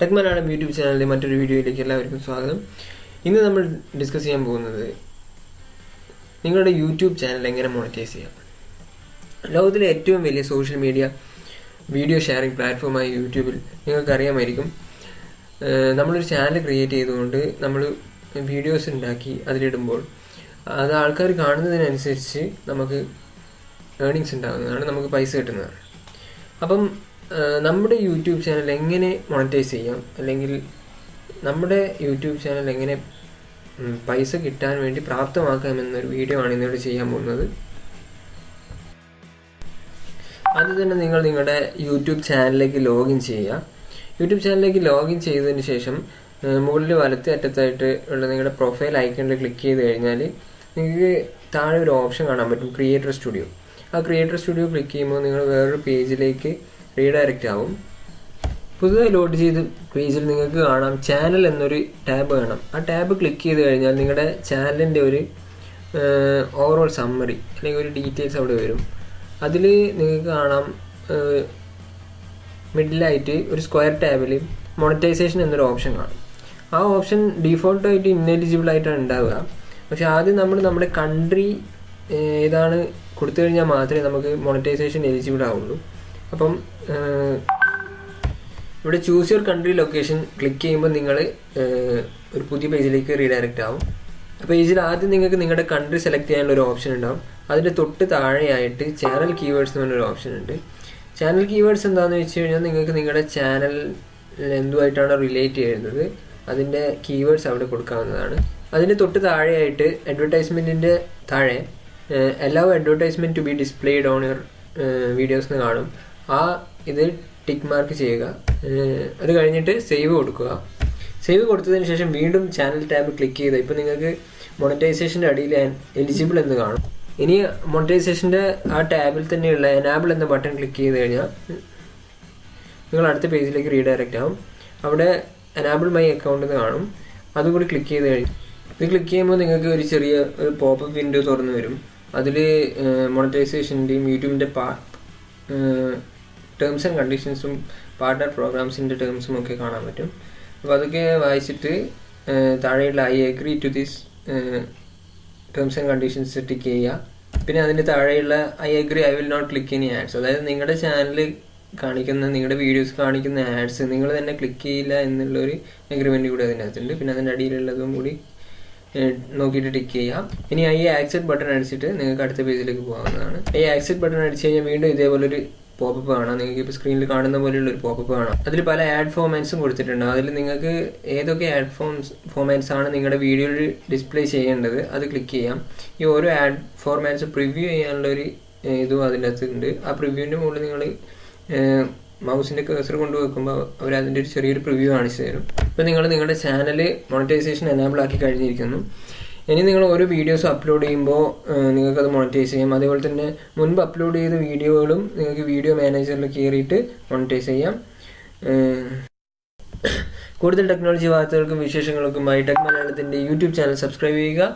Tech Malayalam YouTube ചാനലിലെ മറ്റൊരു വീഡിയോയിലേക്ക് എല്ലാവർക്കും സ്വാഗതം. ഇന്ന് നമ്മൾ ഡിസ്കസ് ചെയ്യാൻ പോകുന്നത് നിങ്ങളുടെ യൂട്യൂബ് ചാനൽ എങ്ങനെ മോണിറ്റൈസ് ചെയ്യാം. ലോകത്തിലെ ഏറ്റവും വലിയ സോഷ്യൽ മീഡിയ വീഡിയോ ഷെയറിംഗ് പ്ലാറ്റ്ഫോമായ യൂട്യൂബിൽ നിങ്ങൾക്കറിയാമായിരിക്കും, നമ്മളൊരു ചാനൽ ക്രിയേറ്റ് ചെയ്തുകൊണ്ട് നമ്മൾ വീഡിയോസ് ഉണ്ടാക്കി അതിലിടുമ്പോൾ അത് ആൾക്കാർ കാണുന്നതിനനുസരിച്ച് നമുക്ക് ഏർണിങ്സ് ഉണ്ടാകുന്നതാണ്, നമുക്ക് പൈസ കിട്ടുന്നതാണ്. അപ്പം നമ്മുടെ യൂട്യൂബ് ചാനൽ എങ്ങനെ മോണിറ്റൈസ് ചെയ്യാം, അല്ലെങ്കിൽ നമ്മുടെ യൂട്യൂബ് ചാനൽ എങ്ങനെ പൈസ കിട്ടാൻ വേണ്ടി പ്രാപ്തമാക്കാമെന്നൊരു വീഡിയോ ആണ് ഇന്നിവിടെ ചെയ്യാൻ പോകുന്നത്. ആദ്യം തന്നെ നിങ്ങൾ നിങ്ങളുടെ യൂട്യൂബ് ചാനലിലേക്ക് ലോഗിൻ ചെയ്യുക. യൂട്യൂബ് ചാനലിലേക്ക് ലോഗിൻ ചെയ്തതിന് ശേഷം മുകളിൽ വലത്തെ അറ്റത്തായിട്ട് ഉള്ള നിങ്ങളുടെ പ്രൊഫൈൽ ഐക്കണിൽ ക്ലിക്ക് ചെയ്ത് കഴിഞ്ഞാൽ നിങ്ങൾക്ക് താഴെ ഒരു ഓപ്ഷൻ കാണാൻ പറ്റും, ക്രിയേറ്റർ സ്റ്റുഡിയോ. ആ ക്രിയേറ്റർ സ്റ്റുഡിയോ ക്ലിക്ക് ചെയ്യുമ്പോൾ നിങ്ങൾ വേറൊരു പേജിലേക്ക് റീഡയറക്റ്റ് ആവും. പുതുതായി ലോഡ് ചെയ്ത് പേജിൽ നിങ്ങൾക്ക് കാണാം ചാനൽ എന്നൊരു ടാബ് കാണാം. ആ ടാബ് ക്ലിക്ക് ചെയ്ത് കഴിഞ്ഞാൽ നിങ്ങളുടെ ചാനലിൻ്റെ ഒരു ഓവറോൾ സമ്മറി അല്ലെങ്കിൽ ഒരു ഡീറ്റെയിൽസ് അവിടെ വരും. അതിൽ നിങ്ങൾക്ക് കാണാം മിഡിലായിട്ട് ഒരു സ്ക്വയർ ടാബിൽ മോണിറ്റൈസേഷൻ എന്നൊരു ഓപ്ഷൻ കാണും. ആ ഓപ്ഷൻ ഡീഫോൾട്ടായിട്ട് ഇന്നെലിജിബിൾ ആയിട്ടാണ് ഉണ്ടാവുക. പക്ഷെ ആദ്യം നമ്മൾ നമ്മുടെ കൺട്രി ഏതാണ് കൊടുത്തു കഴിഞ്ഞാൽ മാത്രമേ നമുക്ക് മോണിറ്റൈസേഷൻ എലിജിബിൾ ആവുള്ളൂ. അപ്പം ഇവിടെ choose your country location click ചെയ്യുമ്പോൾ നിങ്ങൾ ഒരു പുതിയ പേജിലേക്ക് റീഡയറക്റ്റ് ആവും. ആ പേജിൽ ആദ്യം നിങ്ങൾക്ക് നിങ്ങളുടെ കൺട്രി സെലക്ട് ചെയ്യാനുള്ള ഒരു ഓപ്ഷൻ ഉണ്ടാവും. അതിൻ്റെ തൊട്ട് താഴെയായിട്ട് ചാനൽ കീവേഡ്സ് എന്ന് പറഞ്ഞൊരു ഓപ്ഷൻ ഉണ്ട്. ചാനൽ കീവേഡ്സ് എന്താണെന്ന് വെച്ച് കഴിഞ്ഞാൽ നിങ്ങൾക്ക് നിങ്ങളുടെ ചാനൽ എന്തുമായിട്ടാണ് റിലേറ്റ് ചെയ്യുന്നത് അതിൻ്റെ കീവേഡ്സ് അവിടെ കൊടുക്കാവുന്നതാണ്. അതിൻ്റെ തൊട്ട് താഴെയായിട്ട് അഡ്വർടൈസ്മെൻറ്റിൻ്റെ താഴെ allow advertisement to be displayed on your videos എന്ന് കാണും. ആ ഇത് ടിക്ക് മാർക്ക് ചെയ്യുക. അത് കഴിഞ്ഞിട്ട് സേവ് കൊടുക്കുക. സേവ് കൊടുത്തതിന് ശേഷം വീണ്ടും ചാനൽ ടാബ് ക്ലിക്ക് ചെയ്ത് ഇപ്പോൾ നിങ്ങൾക്ക് മോണിറ്റൈസേഷൻ്റെ അടിയിൽ എലിജിബിൾ എന്ന് കാണും. ഇനി മോണിറ്റൈസേഷൻ്റെ ആ ടാബിൽ തന്നെയുള്ള എനാബിൾ എന്ന ബട്ടൺ ക്ലിക്ക് ചെയ്ത് കഴിഞ്ഞാൽ നിങ്ങൾ അടുത്ത പേജിലേക്ക് റീഡയറക്റ്റ് ആവും. അവിടെ എനാബിൾ മൈ അക്കൗണ്ട് എന്ന് കാണും. അതും കൂടി ക്ലിക്ക് ചെയ്ത് കഴിഞ്ഞു. ഇത് ക്ലിക്ക് ചെയ്യുമ്പോൾ നിങ്ങൾക്ക് ഒരു ചെറിയ ഒരു പോപ്പപ്പ് വിൻഡോ തുറന്നു വരും. അതിൽ മോണിറ്റൈസേഷൻ്റെയും യൂട്യൂബിൻ്റെ ടേംസ് ആൻഡ് കണ്ടീഷൻസും പാർട്ണർ പ്രോഗ്രാംസിൻ്റെ ടേംസും ഒക്കെ കാണാൻ പറ്റും. അപ്പോൾ അതൊക്കെ വായിച്ചിട്ട് താഴെയുള്ള I agree to this terms and conditions tick ചെയ്യുക. പിന്നെ അതിൻ്റെ താഴെയുള്ള I agree I will not click any ads, അതായത് നിങ്ങളുടെ ചാനൽ കാണിക്കുന്ന നിങ്ങളുടെ വീഡിയോസ് കാണിക്കുന്ന ആഡ്സ് നിങ്ങൾ തന്നെ ക്ലിക്ക് ചെയ്യില്ല എന്നുള്ളൊരു എഗ്രിമെൻറ്റ് കൂടി അതിനകത്തുണ്ട്. പിന്നെ അതിൻ്റെ അടിയിലുള്ളതും കൂടി നോക്കിയിട്ട് ടിക്ക് ചെയ്യാം. ഇനി ഈ ആക്സെപ്റ്റ് ബട്ടൺ അടിച്ചിട്ട് നിങ്ങൾക്ക് അടുത്ത പേജിലേക്ക് പോകാവുന്നതാണ്. ഈ ആക്സെപ്റ്റ് ബട്ടൺ അടിച്ച് കഴിഞ്ഞാൽ വീണ്ടും ഇതേപോലൊരു പോപ്പപ്പ് കാണാം. നിങ്ങൾക്ക് ഇപ്പോൾ സ്ക്രീനിൽ കാണുന്ന പോലെയുള്ള ഒരു പോപ്പപ്പ് കാണാം. അതിൽ പല ആഡ് ഫോർമാറ്റ്സും കൊടുത്തിട്ടുണ്ട്. അതിൽ നിങ്ങൾക്ക് ഏതൊക്കെ ആഡ് ഫോർമാറ്റ്സ് ആണ് നിങ്ങളുടെ വീഡിയോയിൽ ഡിസ്പ്ലേ ചെയ്യേണ്ടത് അത് ക്ലിക്ക് ചെയ്യാം. ഈ ഓരോ ആഡ് ഫോർമാറ്റ്സ് പ്രിവ്യൂ ചെയ്യാനുള്ളൊരു ഇതും അതിൻ്റെ അകത്തുണ്ട്. ആ പ്രിവ്യൂവിൻ്റെ മുകളിൽ നിങ്ങൾ മൗസിൻ്റെ കേസർ കൊണ്ട് വെക്കുമ്പോൾ അവർ അതിൻ്റെ ഒരു ചെറിയൊരു പ്രിവ്യൂ കാണിച്ചു തരും. ഇപ്പോൾ നിങ്ങൾ നിങ്ങളുടെ ചാനൽ മോണിറ്റൈസേഷൻ എനാബിൾ ആക്കി കഴിഞ്ഞിരിക്കുന്നു. ഇനി നിങ്ങൾ ഓരോ വീഡിയോസ് അപ്ലോഡ് ചെയ്യുമ്പോൾ നിങ്ങൾക്കത് മോണിറ്റൈസ് ചെയ്യാം. അതേപോലെ തന്നെ മുൻപ് അപ്ലോഡ് ചെയ്ത വീഡിയോകളും നിങ്ങൾക്ക് വീഡിയോ മാനേജറിൽ കയറിയിട്ട് മോണിറ്റൈസ് ചെയ്യാം. കൂടുതൽ ടെക്നോളജി വാർത്തകൾക്കും വിശേഷങ്ങൾക്കുമായി ടെക് മലയാളത്തിൻ്റെ യൂട്യൂബ് ചാനൽ സബ്സ്ക്രൈബ് ചെയ്യുക.